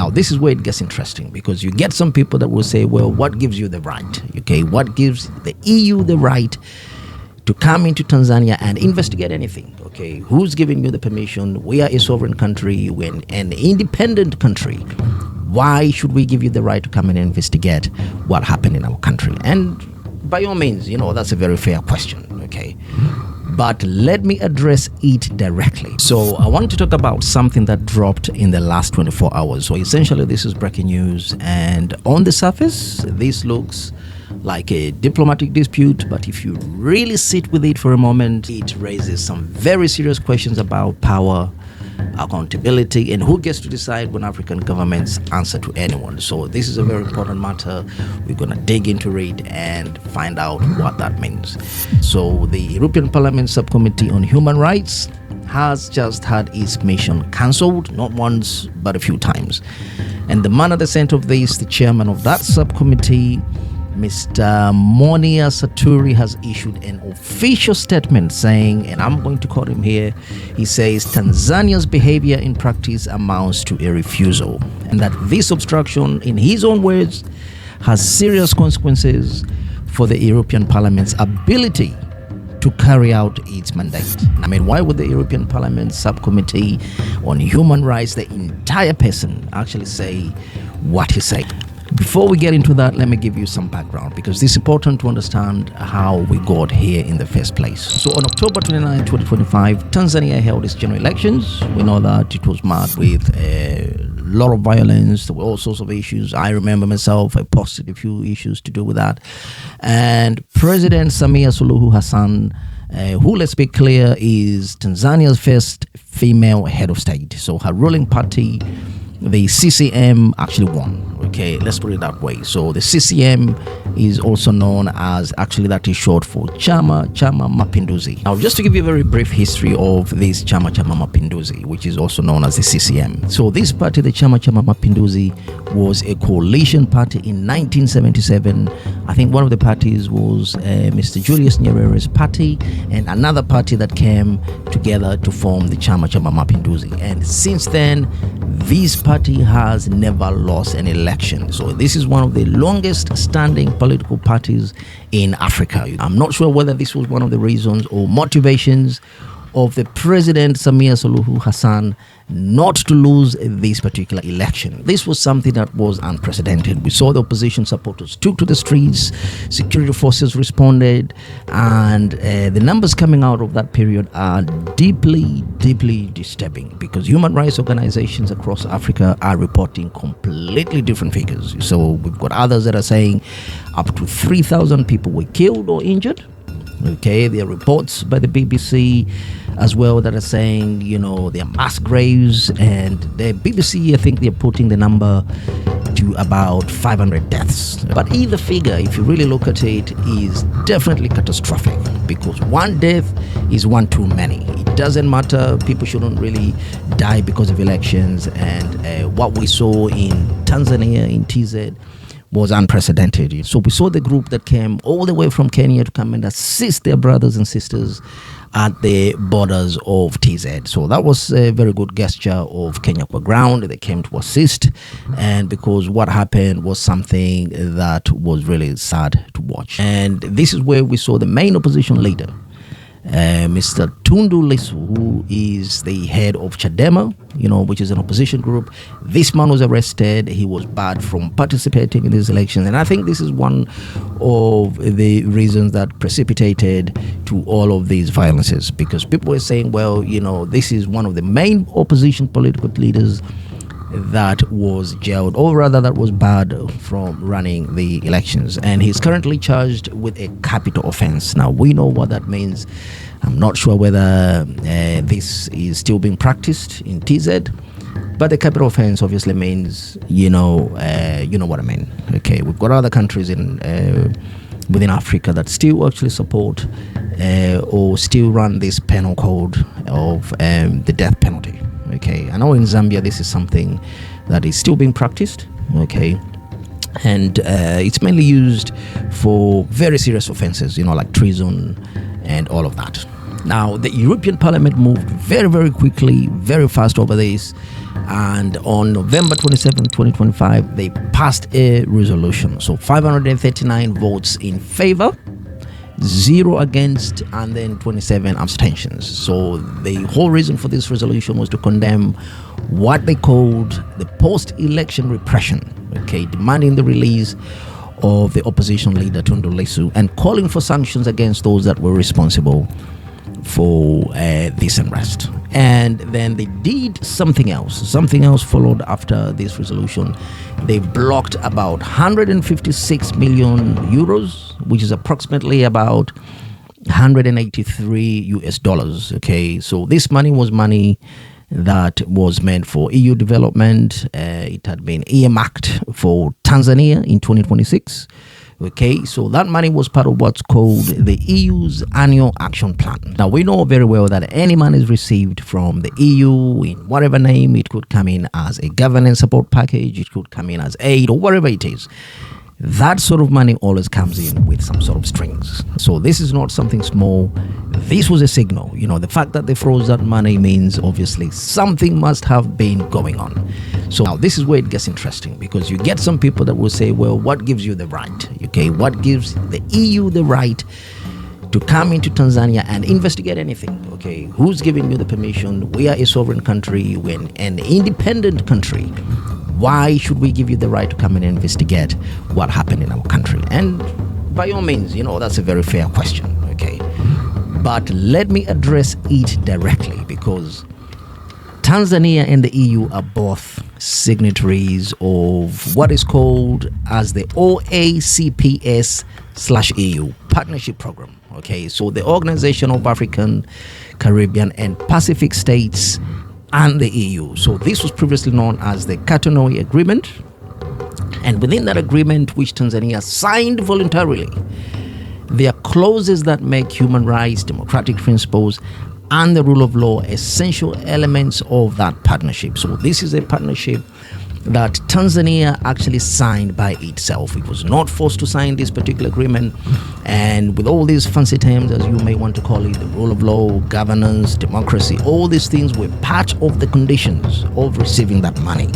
Now, this is where it gets interesting, because you get some people that will say, well, what gives you the right? Okay, what gives the EU the right to come into Tanzania and investigate anything? Okay, who's giving you the permission? We are a sovereign country, we're an independent country. Why should we give you the right to come and investigate what happened in our country? And by all means, that's a very fair question, okay? But let me address it directly. So I want to talk about something that dropped in the last 24 hours. So essentially, this is breaking news. And on the surface, this looks like a diplomatic dispute. But if you really sit with it for a moment, it raises some very serious questions about power, accountability, and who gets to decide when African governments answer to anyone. So this is a very important matter. We're going to dig into it and find out what that means. So the European Parliament Subcommittee on Human Rights has just had its mission cancelled, not once, but a few times. And the man at the center of this, the chairman of that subcommittee, Mr. Mounir Satouri, has issued an official statement saying, and I'm going to quote him here, he says, Tanzania's behavior in practice amounts to a refusal, and that this obstruction, in his own words, has serious consequences for the European Parliament's ability to carry out its mandate. I mean, why would the European Parliament Subcommittee on Human Rights, the entire person, actually say what he said? Before we get into that, let me give you some background, because it's important to understand how we got here in the first place. So on October 29, 2025, Tanzania held its general elections. We know that it was marked with a lot of violence. There were all sorts of issues. I remember myself, I posted a few issues to do with that. And President Samia Suluhu Hassan, who, let's be clear, is Tanzania's first female head of state. So her ruling party, the CCM, actually won. Okay, let's put it that way. So the CCM is also known as, actually that is short for Chama Mapinduzi. Now, just to give you a very brief history of this Chama Mapinduzi, which is also known as the CCM. So this party, the Chama Mapinduzi, was a coalition party in 1977. I think one of the parties was Mr. Julius Nyerere's party, and another party that came together to form the Chama Mapinduzi. And since then, this party has never lost an election. So this is one of the longest standing political parties in Africa. I'm not sure whether this was one of the reasons or motivations of the President Samia Suluhu Hassan not to lose this particular election. This was something that was unprecedented. We saw the opposition supporters took to the streets, security forces responded, and the numbers coming out of that period are deeply disturbing, because human rights organizations across Africa are reporting completely different figures. So we've got others that are saying up to 3,000 people were killed or injured. Okay, there are reports by the BBC as well that are saying, there are mass graves, and the BBC, I think they're putting the number to about 500 deaths. But either figure, if you really look at it, is definitely catastrophic, because one death is one too many. It doesn't matter, people shouldn't really die because of elections, and what we saw in Tanzania, in TZ, was unprecedented. So we saw the group that came all the way from Kenya to come and assist their brothers and sisters at the borders of TZ. So that was a very good gesture of Kenya for ground. They came to assist, and because what happened was something that was really sad to watch. And this is where we saw the main opposition leader, Mr. Tundu Lissu, who is the head of Chadema, which is an opposition group. This man was arrested. He was barred from participating in these elections. And I think this is one of the reasons that precipitated to all of these violences, because people were saying, well, this is one of the main opposition political leaders that was jailed, or rather that was barred from running the elections, and he's currently charged with a capital offence. Now, we know what that means. I'm not sure whether this is still being practiced in TZ, but the capital offence obviously means you know what I mean. Okay, we've got other countries within Africa that still actually support or still run this penal code of the death penalty. Okay, I know in Zambia this is something that is still being practiced. Okay, and it's mainly used for very serious offences, like treason and all of that. Now, the European Parliament moved very quickly, very fast over this, And on November 27, 2025, they passed a resolution. So 539 votes in favor, 0 against, and then 27 abstentions. So the whole reason for this resolution was to condemn what they called the post-election repression, demanding the release of the opposition leader Tundu Lissu and calling for sanctions against those that were responsible for this unrest. And then they did something else. Something else followed after this resolution. They blocked about 156 million euros, which is approximately about 183 US dollars. So this money was money that was meant for EU development. It had been earmarked for Tanzania in 2026. So that money was part of what's called the EU's annual action plan. Now, we know very well that any money is received from the EU in whatever name. It could come in as a governance support package, it could come in as aid, or whatever it is. That sort of money always comes in with some sort of strings. So this is not something small. This was a signal. The fact that they froze that money means obviously something must have been going on. So now this is where it gets interesting, because you get some people that will say, well, what gives you the right? What gives the EU the right to come into Tanzania and investigate anything? Who's giving you the permission? We are a sovereign country. We're an independent country. Why should we give you the right to come and investigate what happened in our country? And by all means, that's a very fair question, But let me address it directly, because Tanzania and the EU are both signatories of what is called as the OACPS/EU Partnership Program. So the Organization of African, Caribbean and Pacific States and the EU. So this was previously known as the Cotonou Agreement. And within that agreement, which Tanzania signed voluntarily, there are clauses that make human rights, democratic principles, and the rule of law essential elements of that partnership. So this is a partnership that Tanzania actually signed by itself. It was not forced to sign this particular agreement. And with all these fancy terms, as you may want to call it, the rule of law, governance, democracy, all these things were part of the conditions of receiving that money.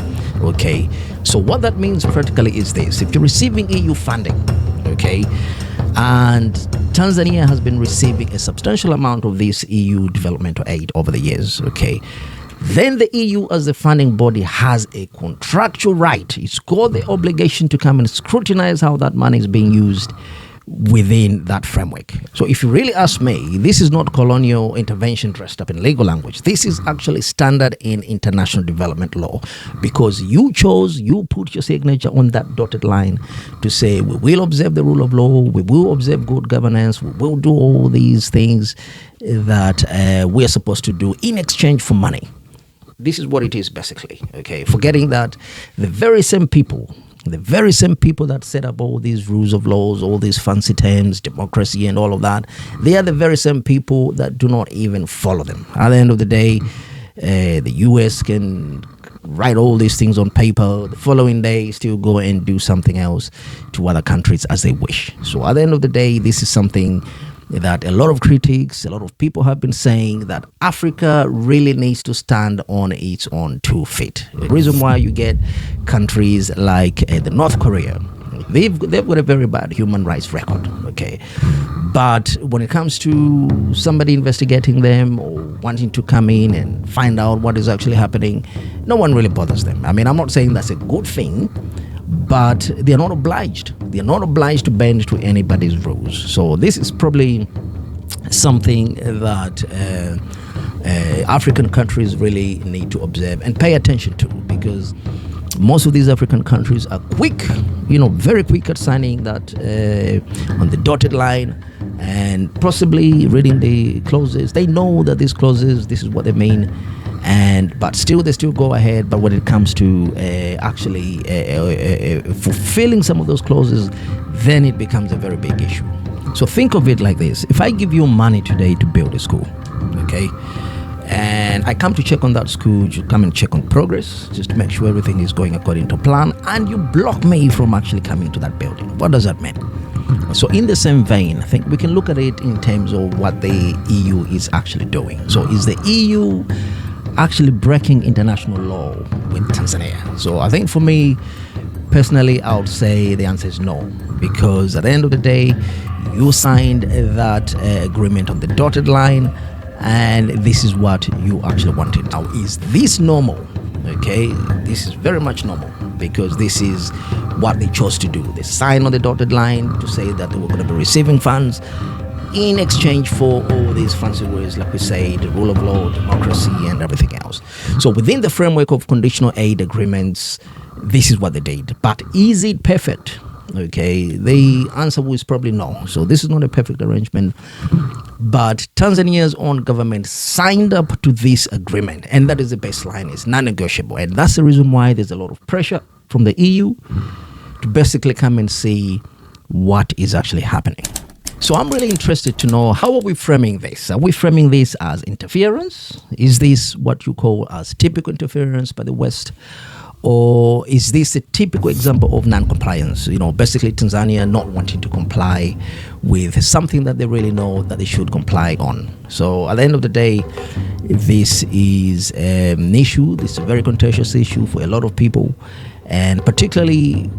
So what that means practically is this: if you're receiving EU funding, and Tanzania has been receiving a substantial amount of this EU developmental aid over the years, then the EU as the funding body has a contractual right. It's called the obligation to come and scrutinize how that money is being used within that framework. So if you really ask me, this is not colonial intervention dressed up in legal language. This is actually standard in international development law, because you put your signature on that dotted line to say, we will observe the rule of law, we will observe good governance, we will do all these things that we're supposed to do in exchange for money. This is what it is basically, forgetting that the very same people that set up all these rules of laws, all these fancy terms, democracy and all of that, they are the very same people that do not even follow them. At the end of the day, the US can write all these things on paper, the following day still go and do something else to other countries as they wish. So at the end of the day, this is something that a lot of critics, a lot of people have been saying, that Africa really needs to stand on its own 2 feet. The reason why you get countries like the North Korea, they've got a very bad human rights record, But when it comes to somebody investigating them or wanting to come in and find out what is actually happening, no one really bothers them. I mean, I'm not saying that's a good thing, but they're not obliged. They're not obliged to bend to anybody's rules. So this is probably something that African countries really need to observe and pay attention to, because most of these African countries are quick, very quick at signing that on the dotted line and possibly reading the clauses. They know that these clauses, this is what they mean. But still, they still go ahead. But when it comes to actually fulfilling some of those clauses, then it becomes a very big issue. So think of it like this: if I give you money today to build a school, and I come to check on that school, you come and check on progress, just to make sure everything is going according to plan, and you block me from actually coming to that building, what does that mean? So in the same vein, I think we can look at it in terms of what the EU is actually doing. So is the EU actually breaking international law with Tanzania? So I think for me, personally, I would say the answer is no, because at the end of the day, you signed that agreement on the dotted line, and this is what you actually wanted. Now, is this normal? Okay, this is very much normal, because this is what they chose to do. They signed on the dotted line to say that they were going to be receiving funds in exchange for all these fancy words, like we say, the rule of law, democracy, and everything else. So within the framework of conditional aid agreements, this is what they did. But is it perfect? Okay, the answer was probably no. So this is not a perfect arrangement, but Tanzania's own government signed up to this agreement, and that is the baseline. It's non-negotiable, and that's the reason why there's a lot of pressure from the EU to basically come and see what is actually happening. So I'm really interested to know, how are we framing this? Are we framing this as interference? Is this what you call as typical interference by the West? Or is this a typical example of non-compliance? You know, basically Tanzania not wanting to comply with something that they really know that they should comply on. So at the end of the day, this is an issue. This is a very contentious issue for a lot of people, and particularly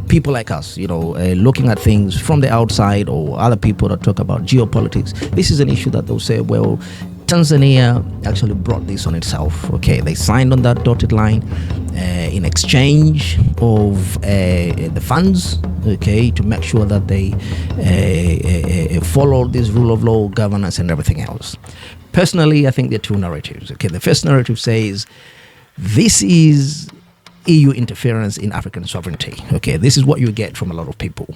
people like us, you know, looking at things from the outside, or other people that talk about geopolitics. This is an issue that they'll say, well, Tanzania actually brought this on itself. Okay, they signed on that dotted line in exchange of the funds, okay, to make sure that they follow this rule of law, governance, and everything else. Personally, I think there are two narratives. Okay, the first narrative says this is EU interference in African sovereignty. Okay, this is what you get from a lot of people,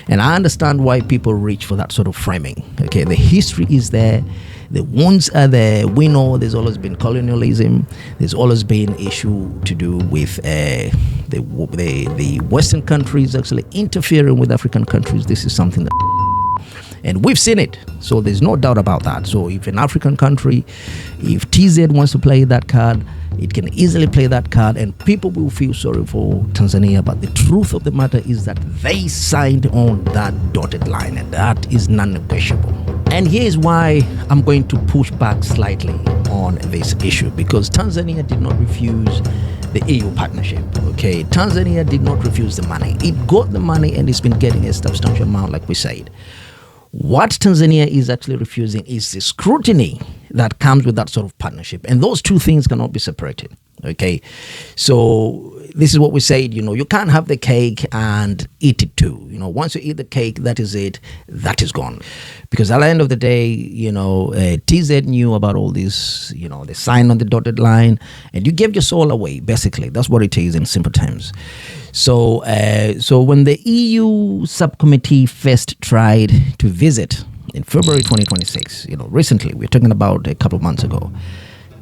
and I understand why people reach for that sort of framing. Okay, the history is there, the wounds are there. We know there's always been colonialism. There's always been issue to do with the Western countries actually interfering with African countries. This is something that, and we've seen it. So there's no doubt about that. So if an African country, if TZ wants to play that card, it can easily play that card, and people will feel sorry for Tanzania. But the truth of the matter is that they signed on that dotted line, and that is non-negotiable. And here's why I'm going to push back slightly on this issue, because Tanzania did not refuse the EU partnership. Okay, Tanzania did not refuse the money. It got the money, and it's been getting a substantial amount, like we said. What Tanzania is actually refusing is the scrutiny that comes with that sort of partnership. And those two things cannot be separated. Okay, so this is what we said, you know, you can't have the cake and eat it too. You know, once you eat the cake, that is it, that is gone. Because at the end of the day, you know, TZ knew about all this, you know, they signed on the dotted line, and you gave your soul away, basically. That's what it is in simple terms. So, so when the EU subcommittee first tried to visit in February 2026, you know, recently, we're talking about a couple of months ago,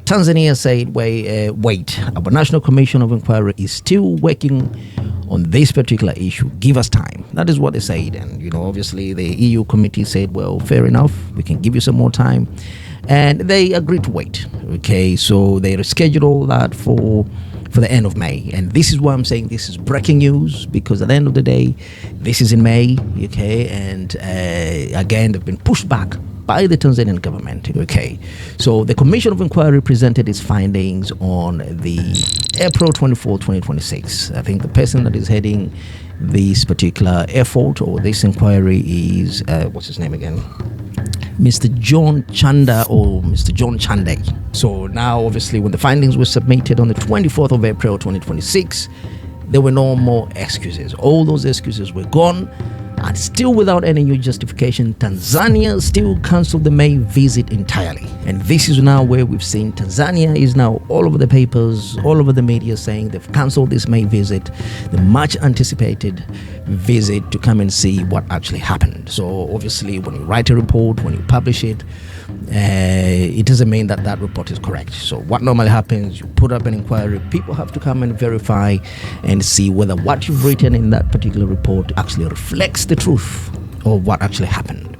Tanzania said, wait, our National Commission of Inquiry is still working on this particular issue. Give us time. That is what they said. And, you know, obviously the EU committee said, well, fair enough, we can give you some more time. And they agreed to wait. Okay, so they rescheduled that for the end of May. And this is why I'm saying this is breaking news, because at the end of the day, this is in May, okay, and again, they've been pushed back by the Tanzanian government. Okay, so the Commission of Inquiry presented its findings on the April 24, 2026. I think the person that is heading this particular effort or this inquiry is, what's his name again? Mr. John Chanda or Mr. John Chande. So now, obviously, when the findings were submitted on the 24th of April 2026, there were no more excuses. All those excuses were gone. And still without any new justification, Tanzania still cancelled the May visit entirely. And this is now where we've seen Tanzania is now all over the papers, all over the media, saying they've cancelled this May visit, the much anticipated visit to come and see what actually happened. So obviously when you write a report, when you publish it, it doesn't mean that that report is correct. So what normally happens, you put up an inquiry, people have to come and verify and see whether what you've written in that particular report actually reflects the truth of what actually happened.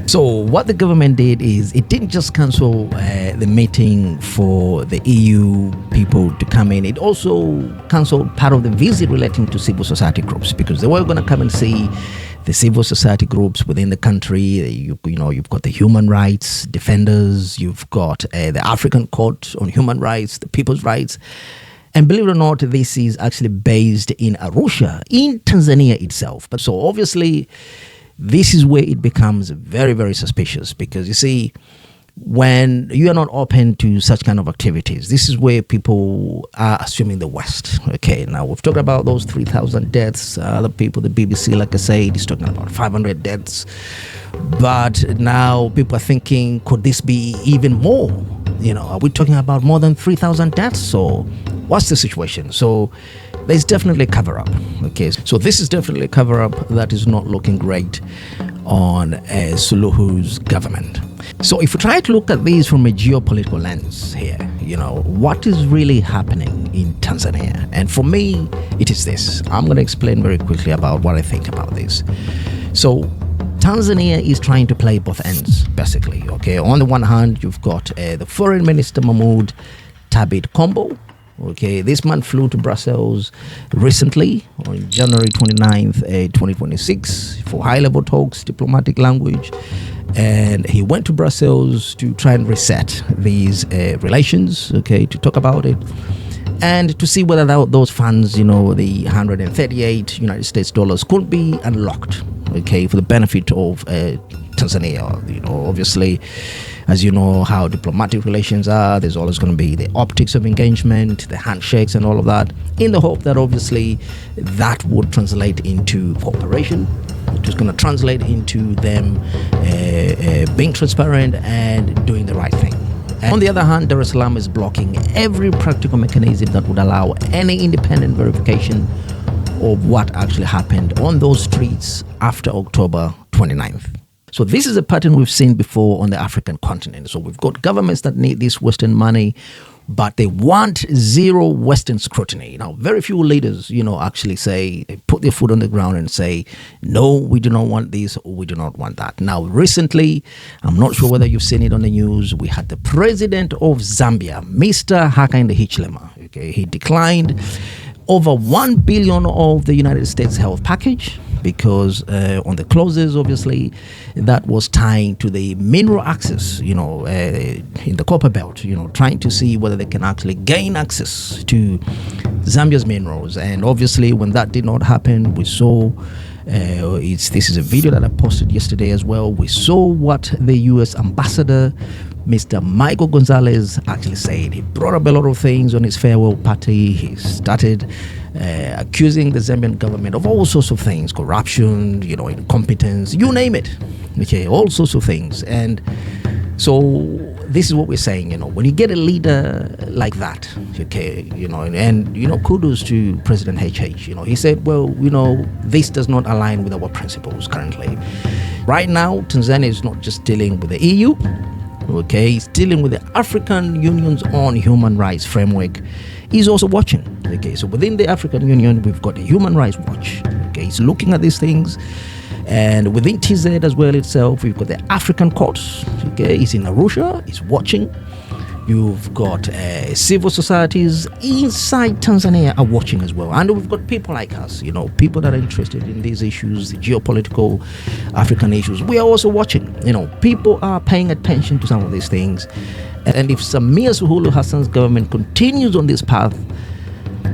So what the government did is it didn't just cancel the meeting for the EU people to come in. It also cancelled part of the visit relating to civil society groups, because they were going to come and see the civil society groups within the country. You've got the human rights defenders, you've got the African Court on Human Rights, the People's Rights. And believe it or not, this is actually based in Arusha, in Tanzania itself. But so obviously, this is where it becomes very, very suspicious, because you see, when you are not open to such kind of activities, this is where people are assuming the West. Okay, now we've talked about those 3,000 deaths. Other people, the BBC, like I said, is talking about 500 deaths. But now people are thinking, could this be even more? Are we talking about more than 3,000 deaths? So what's the situation? So there's definitely a cover-up. Okay, so this is definitely a cover-up that is not looking great on Suluhu's government. So if we try to look at these from a geopolitical lens here, what is really happening in Tanzania? And for me, it is this. I'm going to explain very quickly about what I think about this. So Tanzania is trying to play both ends, basically. Okay, on the one hand, you've got the Foreign Minister Mahmoud Tabit Kombo. Okay, this man flew to Brussels recently on January 29th, 2026 for high-level talks, diplomatic language. And he went to Brussels to try and reset these relations, okay, to talk about it and to see whether those funds, the 138 United States dollars could be unlocked, okay, for the benefit of Tanzania. Obviously, as you know how diplomatic relations are, there's always going to be the optics of engagement, the handshakes and all of that, in the hope that obviously that would translate into cooperation. It was going to translate into them being transparent and doing the right thing. And on the other hand, Dar es Salaam is blocking every practical mechanism that would allow any independent verification of what actually happened on those streets after October 29th. So this is a pattern we've seen before on the African continent. So we've got governments that need this Western money, but they want zero Western scrutiny. Now, very few leaders, actually say, they put their foot on the ground and say, no, we do not want this or we do not want that. Now, recently, I'm not sure whether you've seen it on the news, we had the president of Zambia, Mr. Hakainde Hichilema. Okay, he declined over 1 billion of the United States health package because on the clauses, obviously, that was tying to the mineral access, in the copper belt, trying to see whether they can actually gain access to Zambia's minerals. And obviously, when that did not happen, we saw this is a video that I posted yesterday as well. We saw what the U.S. ambassador, Mr. Michael Gonzalez, actually said. He brought up a lot of things on his farewell party. He started accusing the Zambian government of all sorts of things, corruption, incompetence, you name it. Okay, all sorts of things. And so this is what we're saying, when you get a leader like that, okay, and kudos to President HH. He said, well, this does not align with our principles currently. Right now, Tanzania is not just dealing with the EU, okay, it's dealing with the African Union's own human rights framework. He's also watching. Okay, so within the African Union, we've got the Human Rights Watch. Okay, he's looking at these things. And within TZ as well itself, we've got the African Court. Okay, he's in Arusha, he's watching. You've got civil societies inside Tanzania are watching as well. And we've got people like us, people that are interested in these issues, the geopolitical African issues. We are also watching. People are paying attention to some of these things. And if Samia Suluhu Hassan's government continues on this path,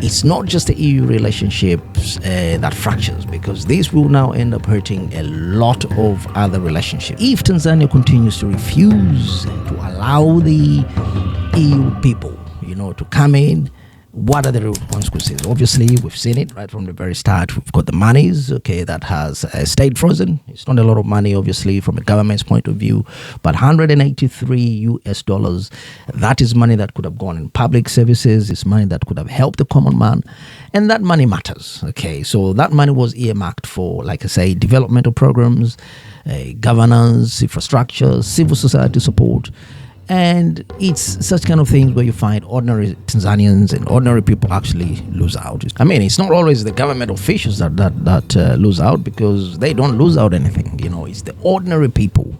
it's not just the EU relationships that fractures, because this will now end up hurting a lot of other relationships. If Tanzania continues to refuse to allow the EU people, to come in, what are the consequences? Obviously, we've seen it right from the very start. We've got the monies, okay, that has stayed frozen. It's not a lot of money, obviously, from a government's point of view, but 183 US dollars. That is money that could have gone in public services. It's money that could have helped the common man. And that money matters, okay? So that money was earmarked for, like I say, developmental programs, governance, infrastructure, civil society support. And it's such kind of things where you find ordinary Tanzanians and ordinary people actually lose out. I mean, it's not always the government officials that lose out, because they don't lose out anything. It's the ordinary people,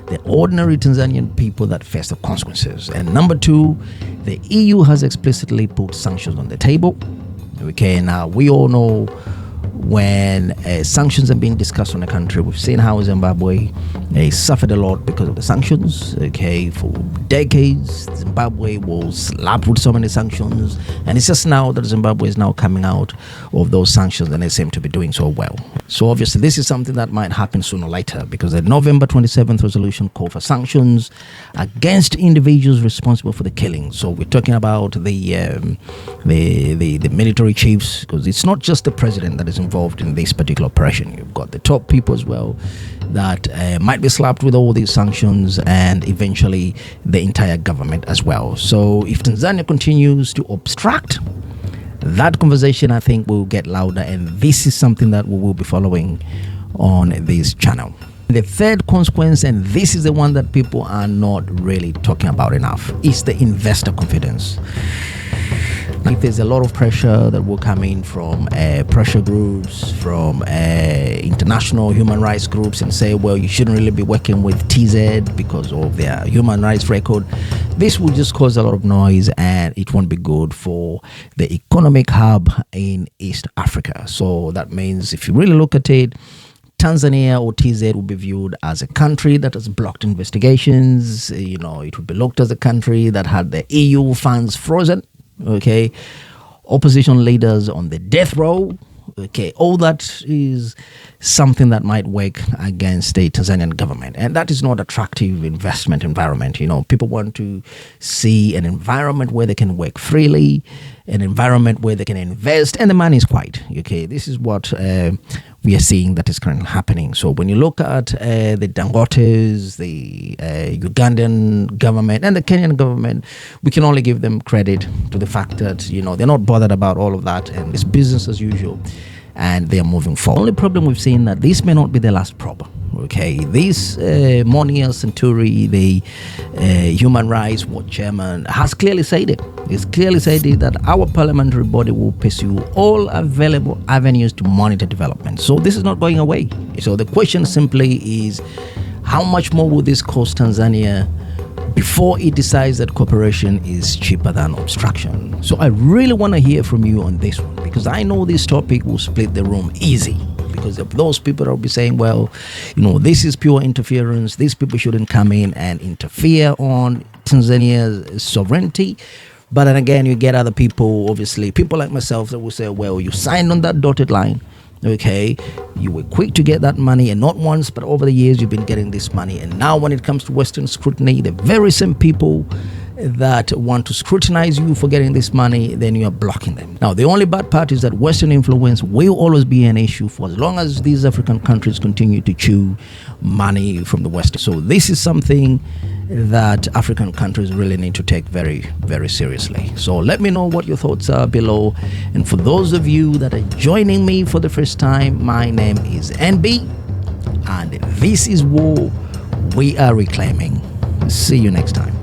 the ordinary Tanzanian people that face the consequences. And number two, the EU has explicitly put sanctions on the table. Okay, now we all know when sanctions are being discussed on the country. We've seen how Zimbabwe suffered a lot because of the sanctions. Okay, for decades, Zimbabwe was slapped with so many sanctions, and it's just now that Zimbabwe is now coming out of those sanctions, and they seem to be doing so well. So obviously, this is something that might happen sooner or later, because the November 27th resolution called for sanctions against individuals responsible for the killing. So we're talking about the military chiefs, because it's not just the president that is involved in this particular operation. You've got the top people as well that might be slapped with all these sanctions, and eventually the entire government as well. So if Tanzania continues to obstruct, that conversation, I think, will get louder, and this is something that we will be following on this channel. The third consequence, and this is the one that people are not really talking about enough, is the investor confidence. If there's a lot of pressure that will come in from pressure groups, from international human rights groups, and say, well, you shouldn't really be working with TZ because of their human rights record, this will just cause a lot of noise, and it won't be good for the economic hub in East Africa. So that means if you really look at it, Tanzania or TZ will be viewed as a country that has blocked investigations. You know, it would be looked as a country that had the EU funds frozen. Okay, opposition leaders on the death row. Okay, all that is something that might work against the Tanzanian government, and that is not attractive investment environment. You know, people want to see an environment where they can work freely, an environment where they can invest, and the money is quiet. Okay, this is what we are seeing that is currently happening. So when you look at the Dangotes, the Ugandan government and the Kenyan government, we can only give them credit to the fact that, you know, they're not bothered about all of that, and it's business as usual, and they are moving forward. The only problem we've seen that this may not be the last problem. Okay, this Mounir Satouri, the Human Rights Watch chairman, has clearly said it. He's clearly said it, that our parliamentary body will pursue all available avenues to monitor development. So this is not going away. So the question simply is, how much more will this cost Tanzania before it decides that cooperation is cheaper than obstruction? So I really want to hear from you on this one, because I know this topic will split the room easy. Because of those people that will be saying, well, you know, this is pure interference. These people shouldn't come in and interfere on Tanzania's sovereignty. But then again, you get other people, obviously, people like myself, that will say, well, you signed on that dotted line. Okay, you were quick to get that money, and not once, but over the years, you've been getting this money. And now when it comes to Western scrutiny, the very same people that want to scrutinize you for getting this money, then you are blocking them. Now, the only bad part is that Western influence will always be an issue for as long as these African countries continue to chew money from the West. So this is something that African countries really need to take very, very seriously. So let me know what your thoughts are below. And for those of you that are joining me for the first time, my name is NB, and this is War We Are Reclaiming. See you next time.